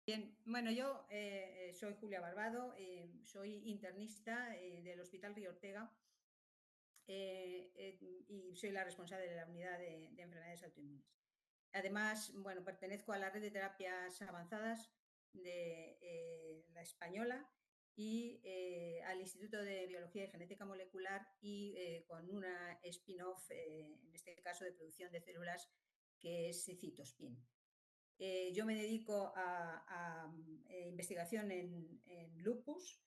Bien, bueno, yo soy Julia Barbado, soy internista del Hospital Río Ortega y soy la responsable de la unidad de enfermedades autoinmunes. Además, bueno, pertenezco a la red de terapias avanzadas de la española y al Instituto de Biología y Genética Molecular y con una spin-off, en este caso de producción de células, que es Cytospin. Yo me dedico a investigación en lupus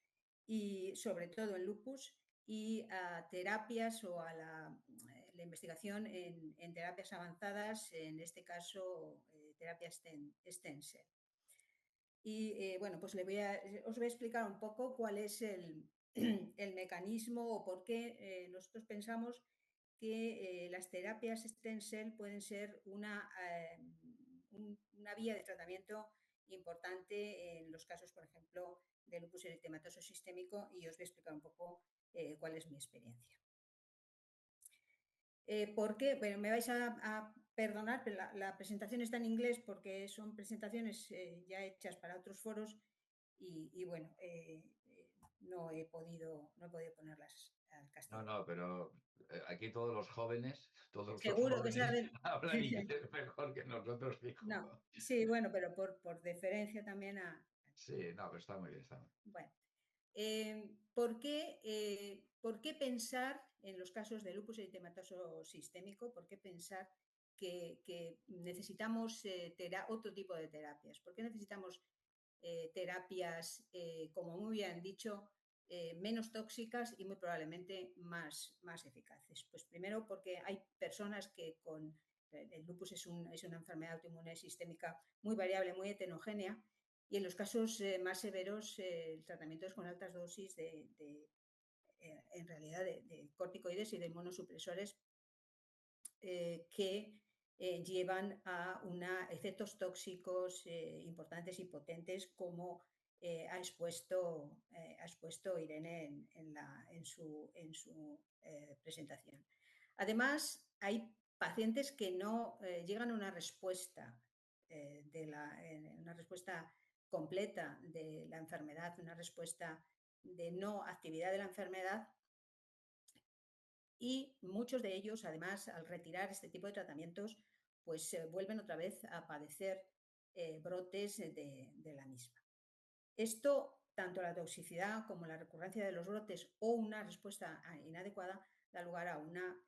y sobre todo en lupus y a terapias o a la investigación en terapias avanzadas, en este caso terapia stem cell. Y bueno, pues os voy a explicar un poco cuál es el mecanismo o por qué nosotros pensamos que las terapias stem cell pueden ser una vía de tratamiento importante en los casos, por ejemplo, de lupus eritematoso sistémico, y os voy a explicar un poco cuál es mi experiencia. ¿Por qué? Bueno, me vais a perdonar, pero la presentación está en inglés porque son presentaciones ya hechas para otros foros y bueno, no he podido ponerlas al castellano. No, pero aquí todos los jóvenes, todos los Seguro que es la jóvenes red. hablan inglés mejor que nosotros, No, fijo. sí, bueno, pero por deferencia también a... Sí, no, pero está muy bien, está muy bien. Bueno, ¿por qué pensar en los casos de lupus eritematoso sistémico? ¿Por qué pensar que necesitamos otro tipo de terapias? ¿Por qué necesitamos terapias, como muy bien han dicho, menos tóxicas y muy probablemente más eficaces? Pues primero porque hay personas que con el lupus es una enfermedad autoinmune sistémica muy variable, muy heterogénea, y en los casos más severos el tratamiento es con altas dosis en realidad de corticoides y de inmunosupresores que llevan a efectos tóxicos importantes y potentes, como ha expuesto Irene en su presentación. Además, hay pacientes que no llegan a una respuesta una respuesta completa de la enfermedad, una respuesta de no actividad de la enfermedad, y muchos de ellos, además, al retirar este tipo de tratamientos, pues vuelven otra vez a padecer brotes de la misma. Esto, tanto la toxicidad como la recurrencia de los brotes o una respuesta inadecuada, da lugar a una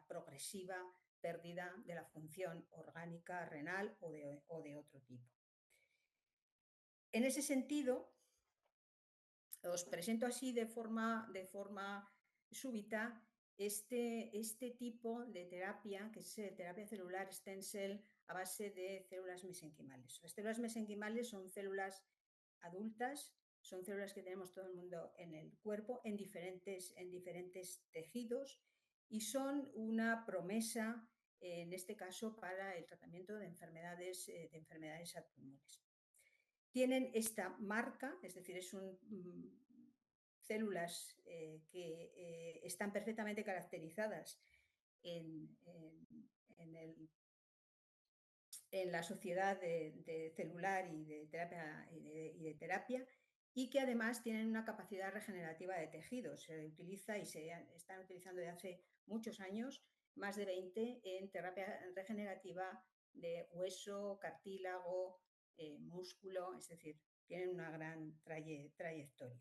progresiva pérdida de la función orgánica renal o de otro tipo. En ese sentido, os presento así de forma súbita este tipo de terapia, que es terapia celular stem cell a base de células mesenquimales. Las células mesenquimales son células adultas, son células que tenemos todo el mundo en el cuerpo, en diferentes tejidos, y son una promesa, en este caso, para el tratamiento de enfermedades autoinmunes. Tienen esta marca, es decir, son células que están perfectamente caracterizadas en la sociedad de celular y de terapia, y que además tienen una capacidad regenerativa de tejidos. Se utiliza y se están utilizando desde hace muchos años, más de 20, en terapia regenerativa de hueso, cartílago, músculo, es decir, tienen una gran trayectoria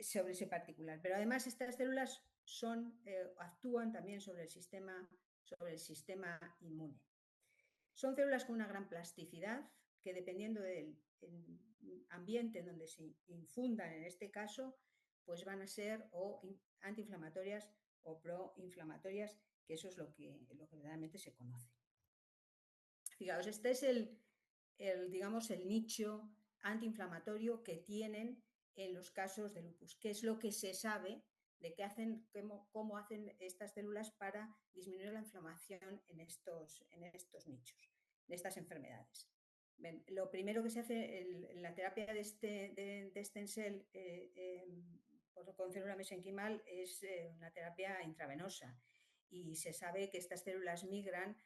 sobre ese particular. Pero además estas células actúan también sobre el sistema inmune. Son células con una gran plasticidad que, dependiendo del ambiente en donde se infundan, en este caso, pues van a ser o antiinflamatorias o proinflamatorias, que eso es lo que verdaderamente se conoce. Fijaos, este es digamos, el nicho antiinflamatorio que tienen en los casos de lupus, que es lo que se sabe de cómo hacen estas células para disminuir la inflamación en estos nichos, de estas enfermedades. Bien, lo primero que se hace en la terapia de stem cell con célula mesenquimal es una terapia intravenosa, y se sabe que estas células migran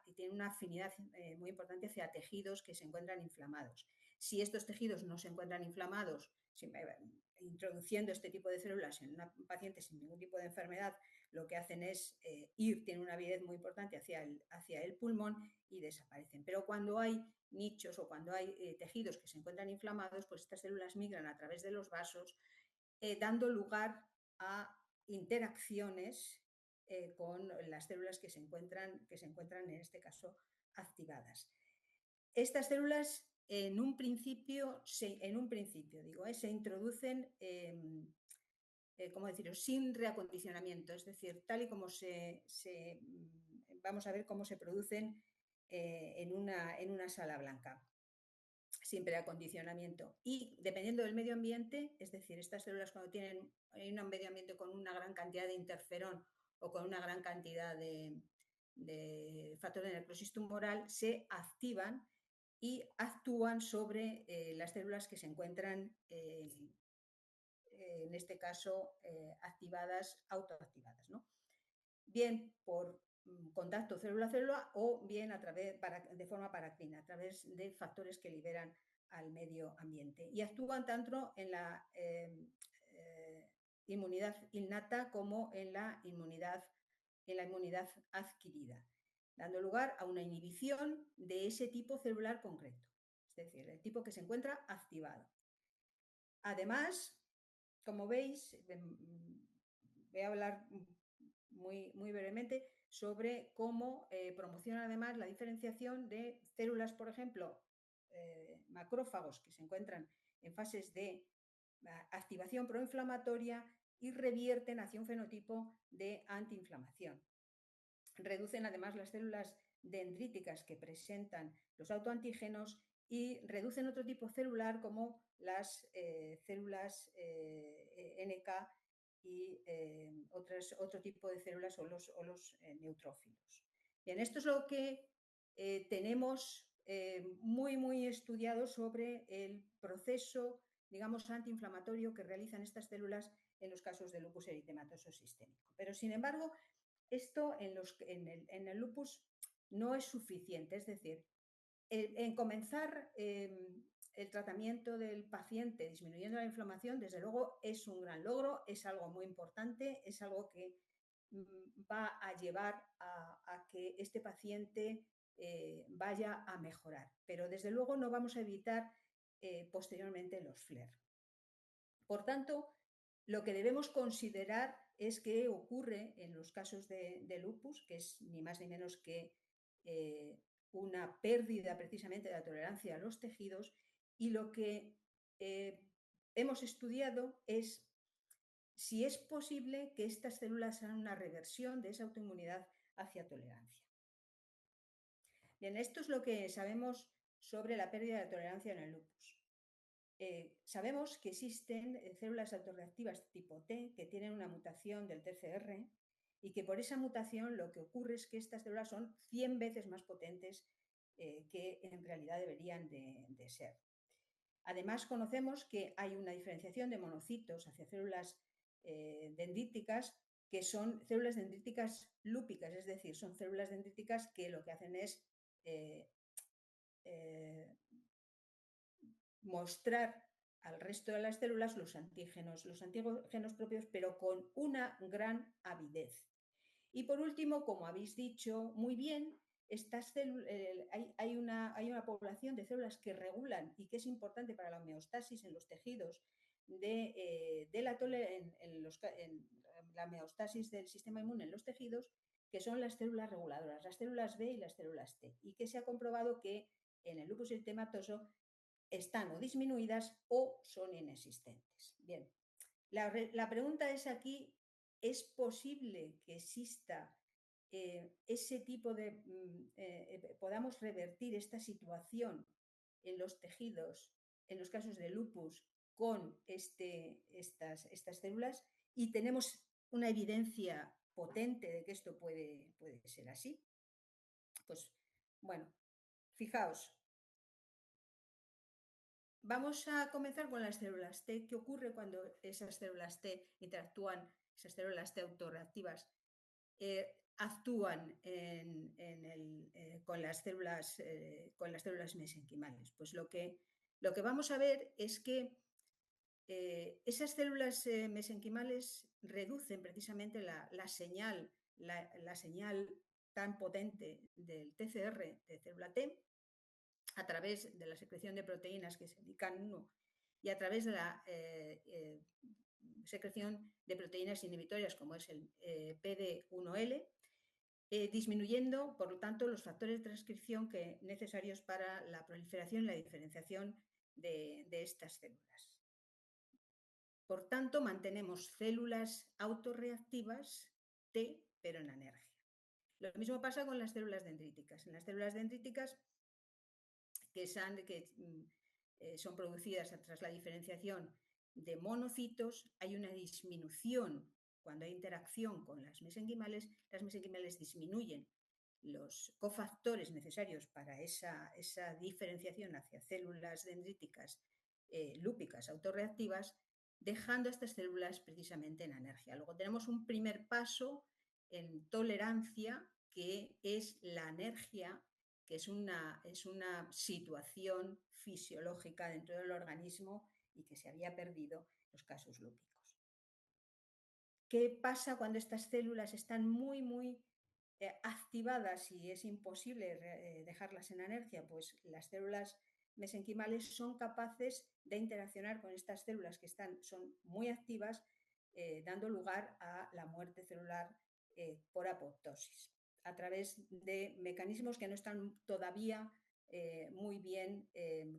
y tienen una afinidad muy importante hacia tejidos que se encuentran inflamados. Si estos tejidos no se encuentran inflamados, introduciendo este tipo de células en un paciente sin ningún tipo de enfermedad, lo que hacen es tienen una avidez muy importante hacia el pulmón y desaparecen. Pero cuando hay nichos o cuando hay tejidos que se encuentran inflamados, pues estas células migran a través de los vasos, dando lugar a interacciones con las células que se encuentran en este caso activadas. Estas células en un principio se introducen ¿cómo decirlo? Sin reacondicionamiento, es decir, tal y como vamos a ver cómo se producen en una sala blanca, sin preacondicionamiento. Y dependiendo del medio ambiente, es decir, estas células cuando tienen un medio ambiente con una gran cantidad de interferón o con una gran cantidad de factor de necrosis tumoral, se activan y actúan sobre las células que se encuentran en este caso activadas, autoactivadas, ¿no? Bien por contacto célula-célula o bien de forma paracrina, a través de factores que liberan al medio ambiente. Y actúan tanto en la inmunidad innata como en la inmunidad adquirida, dando lugar a una inhibición de ese tipo celular concreto, es decir, el tipo que se encuentra activado. Además, como veis, voy a hablar muy brevemente sobre cómo promociona además la diferenciación de células, por ejemplo, macrófagos que se encuentran en fases de activación proinflamatoria y revierten hacia un fenotipo de antiinflamación. Reducen además las células dendríticas que presentan los autoantígenos y reducen otro tipo celular como las células NK y otro tipo de células o los neutrófilos. Bien, esto es lo que tenemos muy estudiado sobre el proceso, digamos, antiinflamatorio que realizan estas células en los casos de lupus eritematoso sistémico. Pero, sin embargo, esto en el lupus no es suficiente, es decir, en comenzar el tratamiento del paciente disminuyendo la inflamación, desde luego es un gran logro, es algo muy importante, es algo que va a llevar a que este paciente vaya a mejorar, pero desde luego no vamos a evitar posteriormente los FLAIR. Por tanto, lo que debemos considerar es qué ocurre en los casos de lupus, que es ni más ni menos que una pérdida precisamente de la tolerancia a los tejidos, y lo que hemos estudiado es si es posible que estas células hagan una reversión de esa autoinmunidad hacia tolerancia. Bien, esto es lo que sabemos sobre la pérdida de tolerancia en el lupus. Sabemos que existen células autorreactivas tipo T que tienen una mutación del TCR y que por esa mutación lo que ocurre es que estas células son 100 veces más potentes que en realidad deberían de ser. Además, conocemos que hay una diferenciación de monocitos hacia células dendríticas que son células dendríticas lúpicas, es decir, son células dendríticas que lo que hacen es mostrar al resto de las células los antígenos propios, pero con una gran avidez. Y por último, como habéis dicho muy bien, hay una población de células que regulan y que es importante para la homeostasis en los tejidos la homeostasis del sistema inmune en los tejidos, que son las células reguladoras, las células B y las células T, y que se ha comprobado que en el lupus eritematoso están o disminuidas o son inexistentes. Bien, la pregunta es aquí, ¿es posible que exista ese tipo de... podamos revertir esta situación en los tejidos, en los casos de lupus, con estas células? Y tenemos una evidencia potente de que esto puede ser así. Pues, bueno, fijaos. Vamos a comenzar con las células T. ¿Qué ocurre cuando esas células T interactúan, esas células T autorreactivas, actúan con las células mesenquimales? Pues lo que vamos a ver es que esas células mesenquimales reducen precisamente la señal, la señal tan potente del TCR de célula T a través de la secreción de proteínas que se indican 1 y a través de la secreción de proteínas inhibitorias como es el PD1L, disminuyendo, por lo tanto, los factores de transcripción necesarios para la proliferación y la diferenciación de estas células. Por tanto, mantenemos células autorreactivas T, pero en anergia. Lo mismo pasa con las células dendríticas. En las células dendríticas que son producidas tras la diferenciación de monocitos, hay una disminución cuando hay interacción con las mesenquimales disminuyen los cofactores necesarios para esa diferenciación hacia células dendríticas lúpicas autorreactivas, dejando a estas células precisamente en anergia. Luego tenemos un primer paso en tolerancia, que es la anergia, que es una situación fisiológica dentro del organismo y que se había perdido en los casos lúpicos. ¿Qué pasa cuando estas células están muy activadas y es imposible dejarlas en anergia? Pues las células mesenquimales son capaces de interaccionar con estas células que son muy activas, dando lugar a la muerte celular por apoptosis, a través de mecanismos que no están todavía muy bien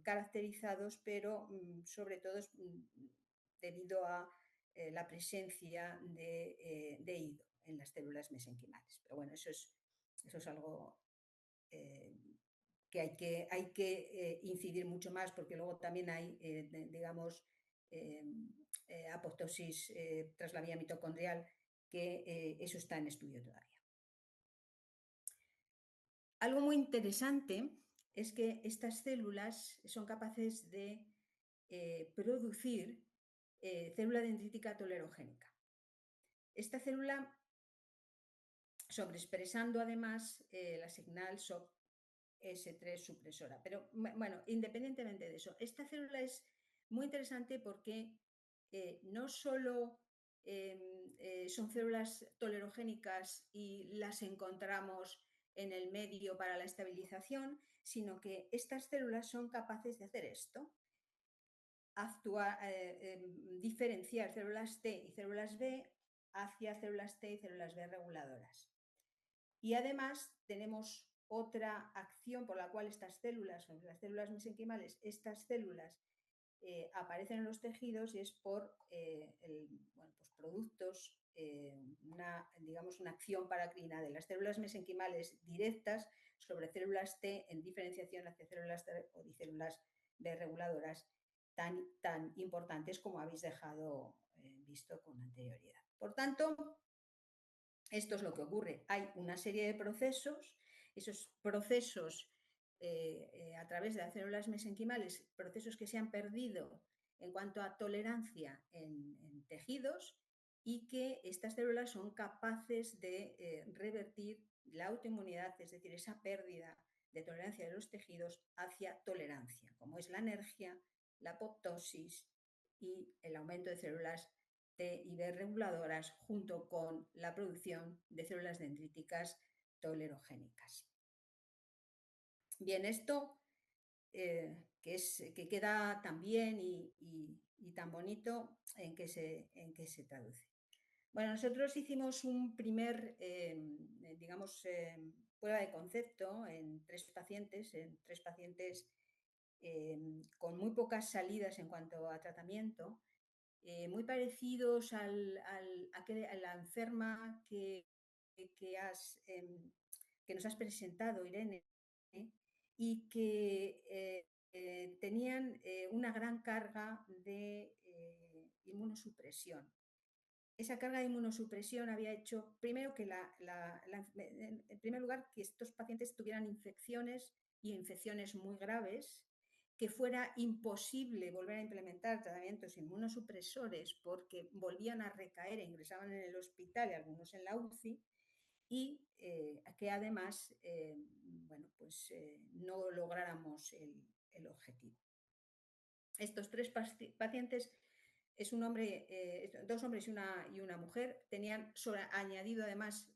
caracterizados, pero sobre todo debido a la presencia de IDO en las células mesenquimales. Pero bueno, eso es algo que hay que incidir mucho más, porque luego también hay, digamos, apoptosis tras la vía mitocondrial, que eso está en estudio todavía. Algo muy interesante es que estas células son capaces de producir célula dendrítica tolerogénica. Esta célula, sobreexpresando además la señal SOC-S3 supresora. Pero bueno, independientemente de eso, esta célula es muy interesante porque no solo son células tolerogénicas y las encontramos en el medio para la estabilización, sino que estas células son capaces de hacer esto: diferenciar células T y células B hacia células T y células B reguladoras. Y además tenemos otra acción por la cual estas células, las células mesenquimales, estas células aparecen en los tejidos, y es por pues productos, digamos una acción paracrina de las células mesenquimales directas sobre células T en diferenciación hacia células T y células B reguladoras, tan importantes como habéis dejado visto con anterioridad. Por tanto, esto es lo que ocurre. Hay una serie de procesos, esos procesos a través de las células mesenquimales, procesos que se han perdido en cuanto a tolerancia en tejidos, y que estas células son capaces de revertir la autoinmunidad, es decir, esa pérdida de tolerancia de los tejidos hacia tolerancia, como es la anergia, la apoptosis y el aumento de células T y B reguladoras, junto con la producción de células dendríticas tolerogénicas. Bien, esto que queda tan bien y tan bonito, ¿en qué se traduce? Bueno, nosotros hicimos un primer, digamos, prueba de concepto en tres pacientes con muy pocas salidas en cuanto a tratamiento, muy parecidos a la enferma que nos has presentado, Irene, y que tenían una gran carga de inmunosupresión. Esa carga de inmunosupresión había hecho, primero, que en primer lugar, que estos pacientes tuvieran infecciones y infecciones muy graves, que fuera imposible volver a implementar tratamientos inmunosupresores porque volvían a recaer e ingresaban en el hospital y algunos en la UCI, y que además bueno, pues, no lográramos el objetivo. Estos tres pacientes es un hombre, dos hombres y una mujer, tenían añadido además,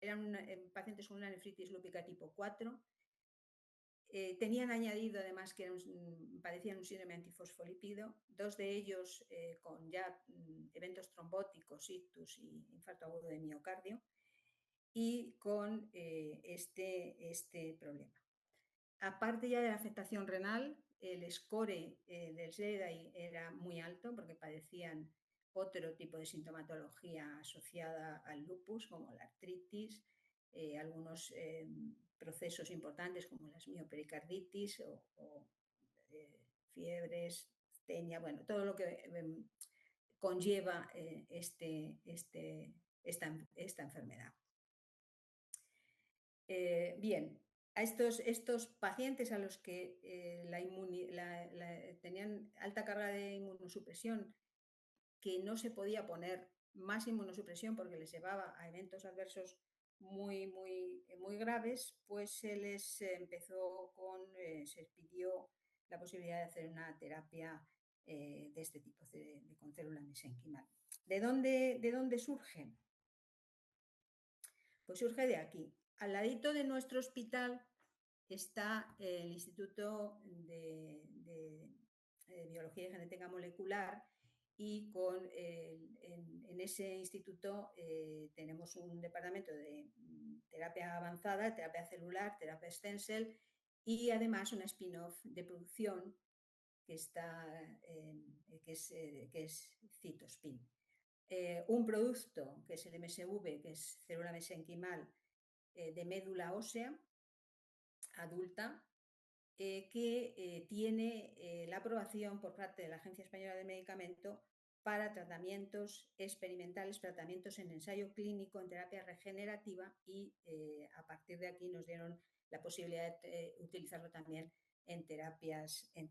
eran pacientes con una nefritis lúpica tipo 4. Tenían añadido además que padecían un síndrome antifosfolípido, dos de ellos con ya eventos trombóticos, ictus y infarto agudo de miocardio, y con este problema. Aparte ya de la afectación renal, el score del SLEDAI era muy alto porque padecían otro tipo de sintomatología asociada al lupus, como la artritis, algunos procesos importantes como las miopericarditis o fiebres, tenia, bueno, todo lo que conlleva esta enfermedad. Bien, a estos pacientes a los que tenían alta carga de inmunosupresión, que no se podía poner más inmunosupresión porque les llevaba a eventos adversos muy graves, pues se les empezó se pidió la posibilidad de hacer una terapia de este tipo, con célula mesenquimal. ¿De dónde surge? Pues surge de aquí. Al ladito de nuestro hospital está el Instituto de Biología y Genética Molecular y en ese instituto tenemos un departamento de terapia avanzada, terapia celular, terapia stem cell y además una spin-off de producción que es Cytospin. Un producto que es el MSV, que es célula mesenquimal de médula ósea adulta, que tiene la aprobación por parte de la Agencia Española de Medicamento para tratamientos experimentales, tratamientos en ensayo clínico, en terapia regenerativa y a partir de aquí nos dieron la posibilidad de utilizarlo también en terapias en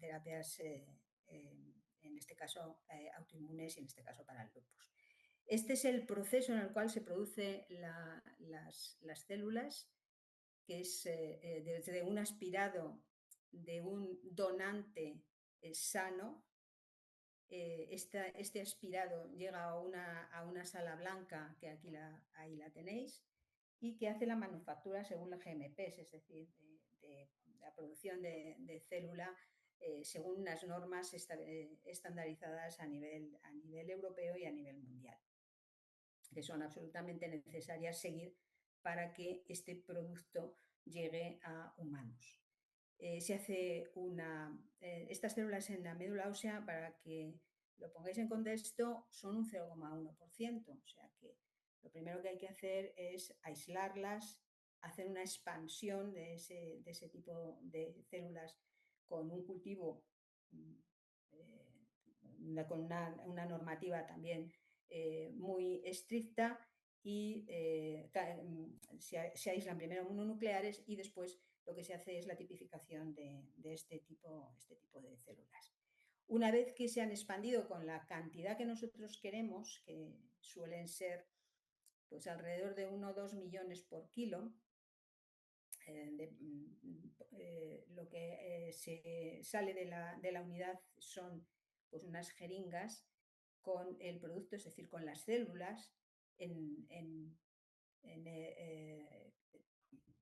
este caso autoinmunes y en este caso para el lupus. Este es el proceso en el cual se producen las células, que es desde un aspirado de un donante sano. Este aspirado llega a una sala blanca, que ahí la tenéis, y que hace la manufactura según la GMPs, es decir, de la producción de célula según unas normas estandarizadas a nivel europeo y a nivel mundial, que son absolutamente necesarias seguir para que este producto llegue a humanos. Se hace estas células en la médula ósea, para que lo pongáis en contexto, son un 0,1%, o sea que lo primero que hay que hacer es aislarlas, hacer una expansión de ese tipo de células con un cultivo, con una normativa también muy estricta, y se aíslan primero mononucleares y después lo que se hace es la tipificación de este tipo de células. Una vez que se han expandido con la cantidad que nosotros queremos, que suelen ser pues alrededor de 1 o 2 millones por kilo, lo que se sale de la unidad son pues unas jeringas con el producto, es decir, con las células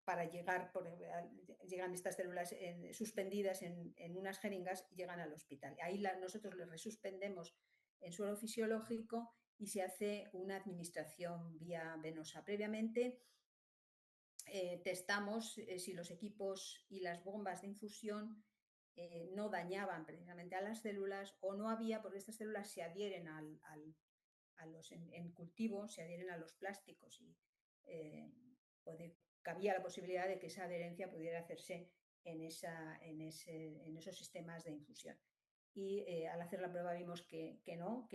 para llegan estas células suspendidas en unas jeringas y llegan al hospital. Ahí nosotros les resuspendemos en suelo fisiológico y se hace una administración vía venosa. Previamente testamos si los equipos y las bombas de infusión no dañaban precisamente a las células o no había, porque estas células se adhieren en cultivo, se adhieren a los plásticos y cabía la posibilidad de que esa adherencia pudiera hacerse en esos sistemas de infusión. Y al hacer la prueba vimos que no,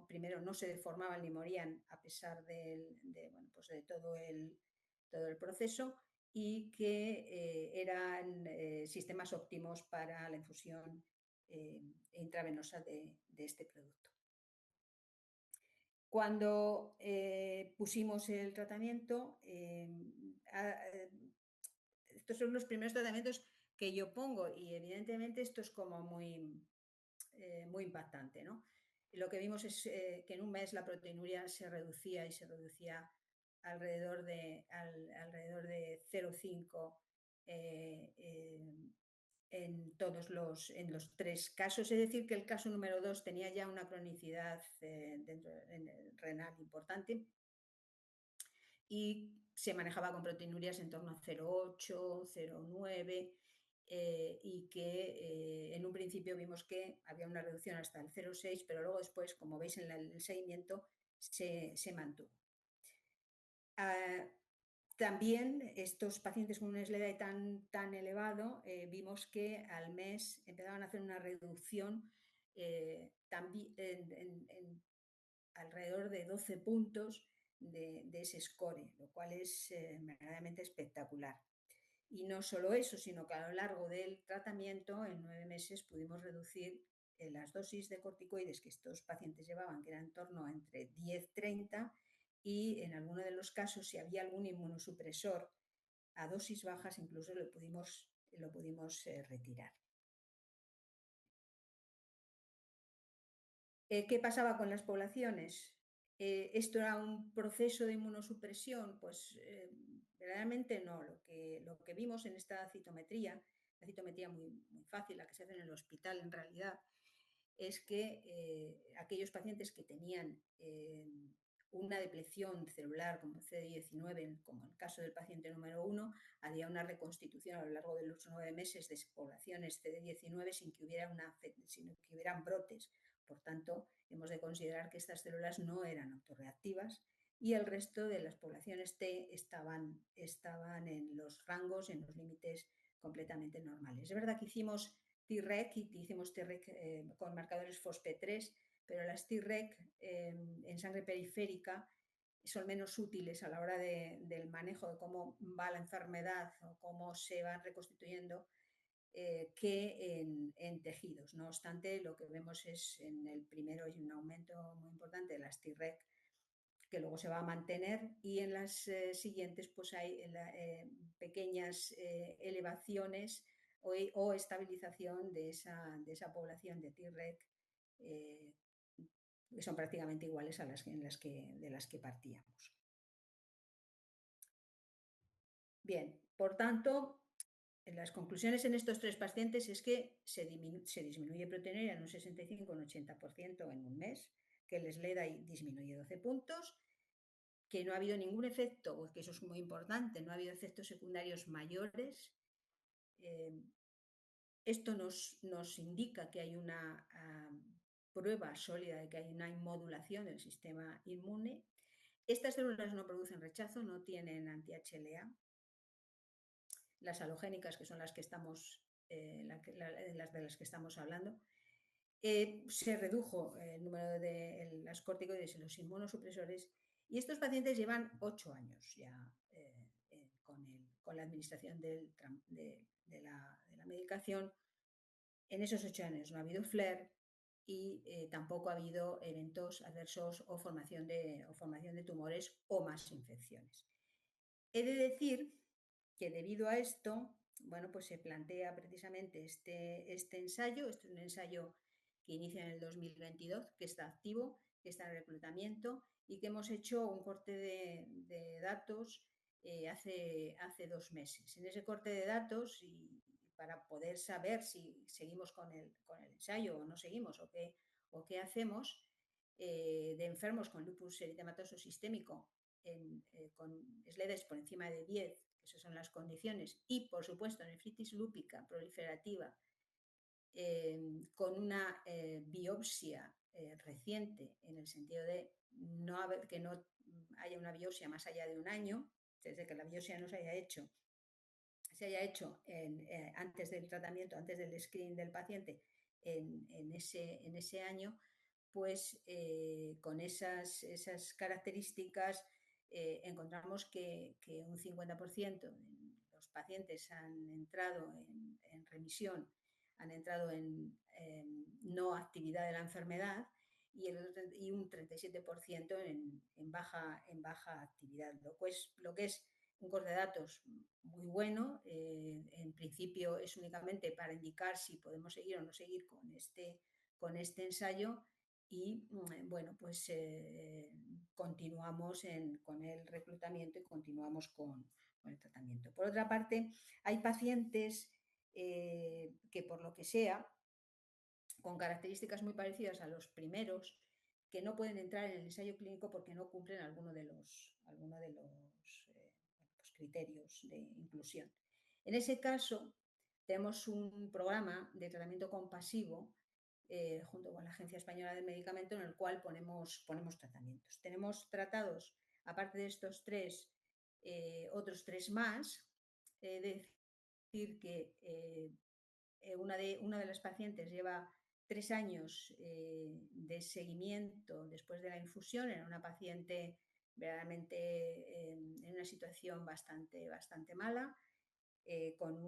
primero no se deformaban ni morían a pesar de todo el proceso, y que eran sistemas óptimos para la infusión intravenosa de este producto. Cuando pusimos el tratamiento, estos son los primeros tratamientos que yo pongo y evidentemente esto es como muy impactante, ¿no? Lo que vimos es que en un mes la proteinuria se reducía y se reducía alrededor de 0,5 eh, eh, en los 3 casos, es decir, que el caso número 2 tenía ya una cronicidad renal importante y se manejaba con proteinurias en torno a 0,8, 0,9 y que en un principio vimos que había una reducción hasta el 0,6, pero luego después, como veis en el seguimiento, se mantuvo. También estos pacientes con un SLEDAI tan elevado, vimos que al mes empezaban a hacer una reducción en alrededor de 12 puntos de ese score, lo cual es verdaderamente espectacular. Y no solo eso, sino que a lo largo del tratamiento, en 9 meses, pudimos reducir las dosis de corticoides que estos pacientes llevaban, que eran en torno a entre 10-30, y en alguno de los casos, si había algún inmunosupresor a dosis bajas, incluso lo pudimos retirar. ¿Qué pasaba con las poblaciones? ¿Esto era un proceso de inmunosupresión? Pues realmente no. Lo que vimos en esta citometría, la citometría muy fácil, la que se hace en el hospital en realidad, es que aquellos pacientes que tenían una depleción celular como CD19, como en el caso del paciente número 1, había una reconstitución a lo largo de los 9 meses de poblaciones CD19 sin que hubieran brotes. Por tanto, hemos de considerar que estas células no eran autorreactivas y el resto de las poblaciones T estaban en los rangos, en los límites completamente normales. Es verdad que hicimos Treg y hicimos Treg con marcadores FOSP3, pero las Treg en sangre periférica son menos útiles a la hora del manejo de cómo va la enfermedad o cómo se van reconstituyendo que en tejidos. No obstante, lo que vemos es en el primero hay un aumento muy importante de las Treg que luego se va a mantener y en las siguientes pues hay pequeñas elevaciones o estabilización de esa población de Treg que son prácticamente iguales a de las que partíamos. Bien, por tanto, las conclusiones en estos 3 pacientes es que se disminuye proteinuria en un 65 o un 80% en un mes, que el SLEDAI disminuye 12 puntos, que no ha habido ningún efecto, que eso es muy importante, no ha habido efectos secundarios mayores. Esto nos indica que hay una prueba sólida de que hay una inmodulación del sistema inmune. Estas células no producen rechazo, no tienen anti-HLA. Las halogénicas, que son las que estamos, las de las que estamos hablando, se redujo el número de las corticoides y los inmunosupresores y estos pacientes llevan 8 años ya con la administración de la medicación. En esos 8 años no ha habido flare y tampoco ha habido eventos adversos o formación de tumores o más infecciones. He de decir que debido a esto, bueno, pues se plantea precisamente este ensayo. Este es un ensayo que inicia en el 2022, que está activo, que está en reclutamiento y que hemos hecho un corte de datos hace 2 meses. En ese corte de datos, y para poder saber si seguimos con el ensayo o no seguimos o qué hacemos, de enfermos con lupus eritematoso sistémico con SLEDAI por encima de 10, que esas son las condiciones, y por supuesto nefritis lúpica proliferativa con una biopsia reciente, en el sentido de que no haya una biopsia más allá de un año, desde que la biopsia no se haya hecho antes del tratamiento, antes del screening del paciente en ese año, pues con esas características encontramos que un 50% de los pacientes han entrado en remisión, han entrado en no actividad de la enfermedad y un 37% en baja actividad, lo que es un core de datos muy bueno. En principio es únicamente para indicar si podemos seguir o no seguir con este ensayo y bueno, pues continuamos con el reclutamiento y continuamos con el tratamiento. Por otra parte, hay pacientes que por lo que sea, con características muy parecidas a los primeros, que no pueden entrar en el ensayo clínico porque no cumplen alguno de los pues, criterios de inclusión. En ese caso, tenemos un programa de tratamiento compasivo junto con la Agencia Española del Medicamento, en el cual ponemos tratamientos. Tenemos tratados, aparte de estos tres, otros tres más. Decir que una de las pacientes lleva 3 años de seguimiento después de la infusión. Era una paciente verdaderamente en una situación bastante mala, con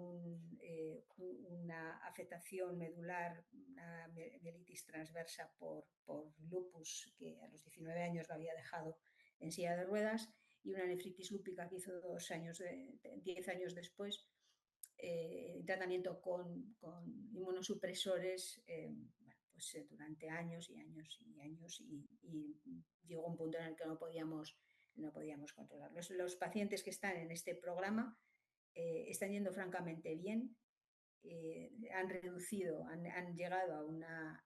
una afectación medular, una mielitis transversa por lupus, que a los 19 años lo había dejado en silla de ruedas, y una nefritis lúpica que hizo 10 años después, tratamiento con inmunosupresores pues, durante años y años y años, y llegó un punto en el que no podíamos controlar. Los pacientes que están en este programa están yendo francamente bien. Han llegado a una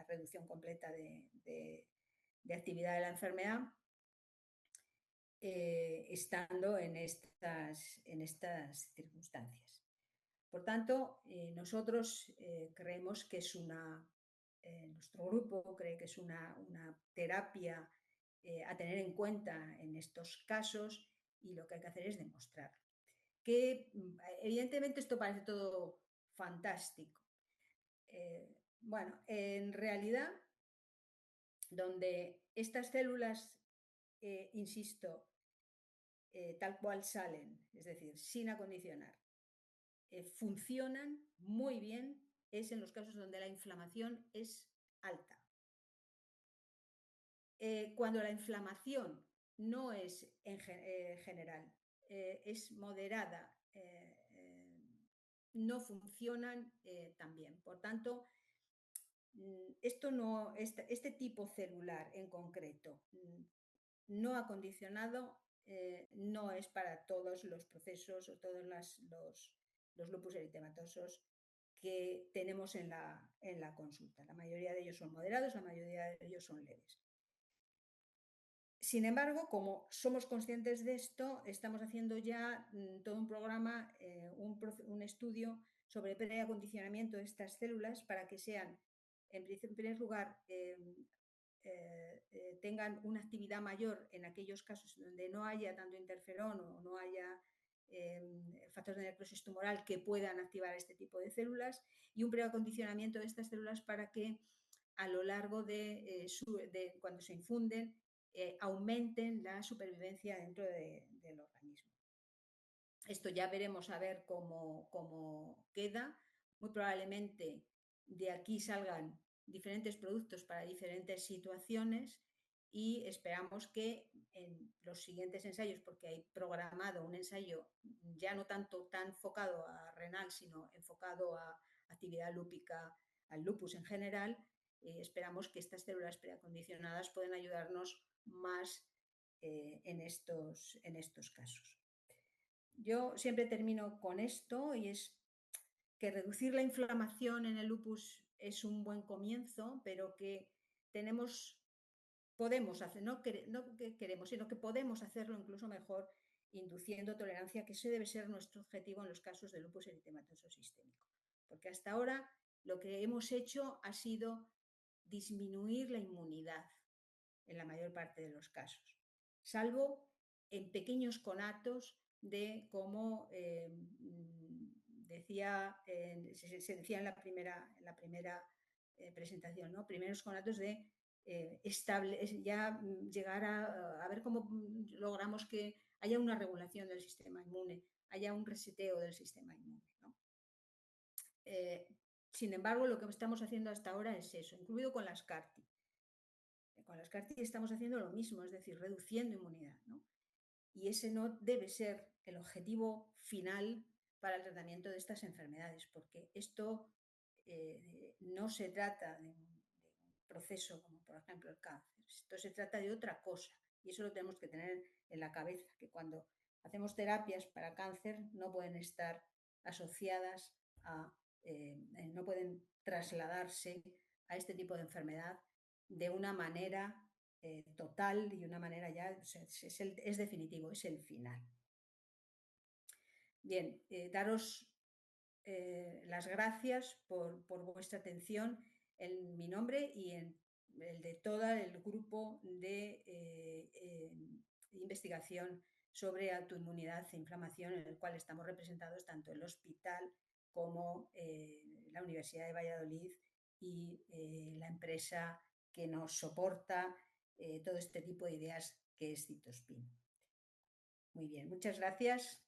reducción completa de actividad de la enfermedad, estando en estas circunstancias. Por tanto, nosotros creemos que nuestro grupo cree que es una terapia a tener en cuenta en estos casos, y lo que hay que hacer es demostrar que, evidentemente, esto parece todo fantástico. Bueno, en realidad, donde estas células, insisto, tal cual salen, es decir, sin acondicionar, funcionan muy bien, es en los casos donde la inflamación es alta. Cuando la inflamación no es en general, es moderada, no funcionan tan bien. Por tanto, este tipo celular en concreto, no acondicionado, no es para todos los procesos o todos los lupus eritematosos que tenemos en la consulta. La mayoría de ellos son moderados, la mayoría de ellos son leves. Sin embargo, como somos conscientes de esto, estamos haciendo ya todo un programa, un estudio sobre preacondicionamiento de estas células para que sean, en primer lugar, tengan una actividad mayor en aquellos casos donde no haya tanto interferón o no haya factores de necrosis tumoral que puedan activar este tipo de células, y un preacondicionamiento de estas células para que a lo largo de cuando se infunden, aumenten la supervivencia dentro del organismo. Esto ya veremos a ver cómo queda. Muy probablemente de aquí salgan diferentes productos para diferentes situaciones, y esperamos que en los siguientes ensayos, porque hay programado un ensayo ya no tanto tan enfocado a renal, sino enfocado a actividad lúpica, al lupus en general, esperamos que estas células preacondicionadas puedan ayudarnos más en estos casos. Yo siempre termino con esto, y es que reducir la inflamación en el lupus es un buen comienzo, pero que podemos hacer, no que queremos, sino que podemos hacerlo incluso mejor, induciendo tolerancia, que ese debe ser nuestro objetivo en los casos de lupus eritematoso sistémico. Porque hasta ahora lo que hemos hecho ha sido disminuir la inmunidad en la mayor parte de los casos, salvo en pequeños conatos de, como se decía en la primera presentación, ¿no? Primeros conatos de ya llegar a ver cómo logramos que haya una regulación del sistema inmune, haya un reseteo del sistema inmune, ¿no? Sin embargo, lo que estamos haciendo hasta ahora es eso, incluido con las CAR-T. Con las CAR-T estamos haciendo lo mismo, es decir, reduciendo inmunidad, ¿no? Y ese no debe ser el objetivo final para el tratamiento de estas enfermedades, porque esto no se trata de un proceso como, por ejemplo, el cáncer. Esto se trata de otra cosa y eso lo tenemos que tener en la cabeza, que cuando hacemos terapias para cáncer no pueden estar asociadas a, no pueden trasladarse a este tipo de enfermedad de una manera total y una manera ya, es definitivo, es el final. Bien, daros las gracias por vuestra atención en mi nombre y en el de todo el grupo de investigación sobre autoinmunidad e inflamación en el cual estamos representados tanto el hospital como la Universidad de Valladolid y la empresa que nos soporta todo este tipo de ideas que es Cytospin. Muy bien, muchas gracias.